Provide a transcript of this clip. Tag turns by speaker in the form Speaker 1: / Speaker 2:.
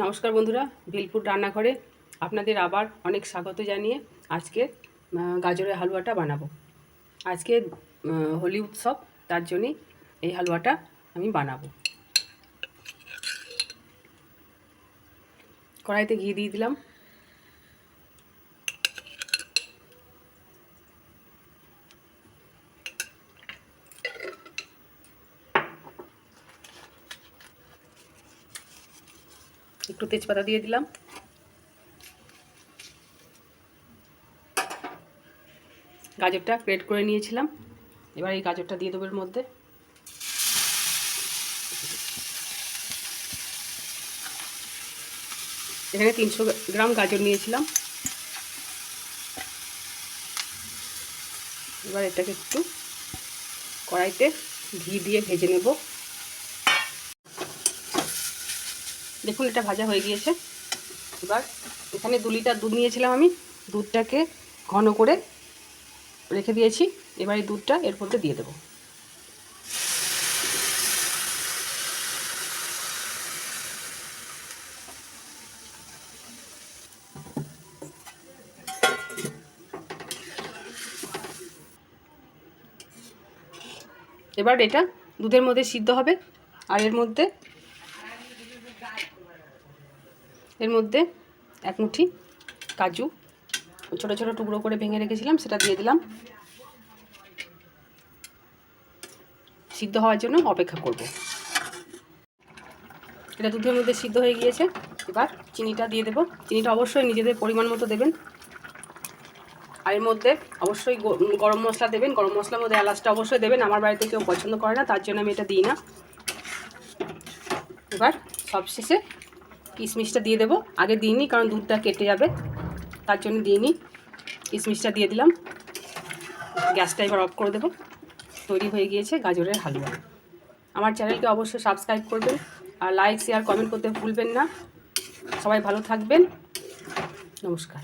Speaker 1: নমস্কার বন্ধুরা, ভিলপুর রান্নাঘরে আপনাদের আবার অনেক স্বাগত জানিয়ে আজকে গাজরের হালুয়াটা বানাবো। আজকে হোলি উৎসব, তার জন্যই এই হালুয়াটা আমি বানাবো। কড়াইতে ঘি দিয়ে দিলাম। একটু তেজপাতা দিয়ে দিলাম। গাজরটা গ্রেট করে নিয়েছিলাম, এবার এই গাজরটা দিয়ে দেবো এর মধ্যে। এখানে 300 গ্রাম গাজর নিয়েছিলাম। এবার এটাকে একটু কড়াইতে ঘি দিয়ে ভেজে নেব। দেখুন, এটা ভাজা হয়ে গিয়েছে। এবার এখানে 2 লিটার দুধ নিয়েছিলাম আমি, দুধটাকে ঘন করে রেখে দিয়েছি। এবার এই দুধটা এর মধ্যে দিয়ে দেবো। এবার এটা দুধের মধ্যে সিদ্ধ হবে। আর এর মধ্যে 1 মুঠি কাজু ছোট ছোট টুকরো করে ভেঙে রেখেছিলাম, সেটা দিয়ে দিলাম। সিদ্ধ হওয়ার জন্য অপেক্ষা করব। এটা দুধের মধ্যে সিদ্ধ হয়ে গিয়েছে। এবার চিনিটা দিয়ে দেবো। চিনিটা অবশ্যই নিজেদের পরিমাণ মতো দেবেন। আর এর মধ্যে অবশ্যই গরম মশলা দেবেন। গরম মশলার মধ্যে এলাচটা অবশ্যই দেবেন। আমার বাড়িতে কেউ পছন্দ করে না, তার জন্য আমি এটা দিই না। এবার সবশেষে কিশমিশটা দিয়ে দেবো। আগে দিইনি, কারণ দুধটা কেটে যাবে, তার জন্য দিইনি। কিশমিশটা দিয়ে দিলাম। গ্যাসটা এবার অফ করে দেবো। তৈরি হয়ে গিয়েছে গাজরের হালুয়া। আমার চ্যানেলকে অবশ্যই সাবস্ক্রাইব করবেন, আর লাইক শেয়ার কমেন্ট করতে ভুলবেন না। সবাই ভালো থাকবেন। নমস্কার।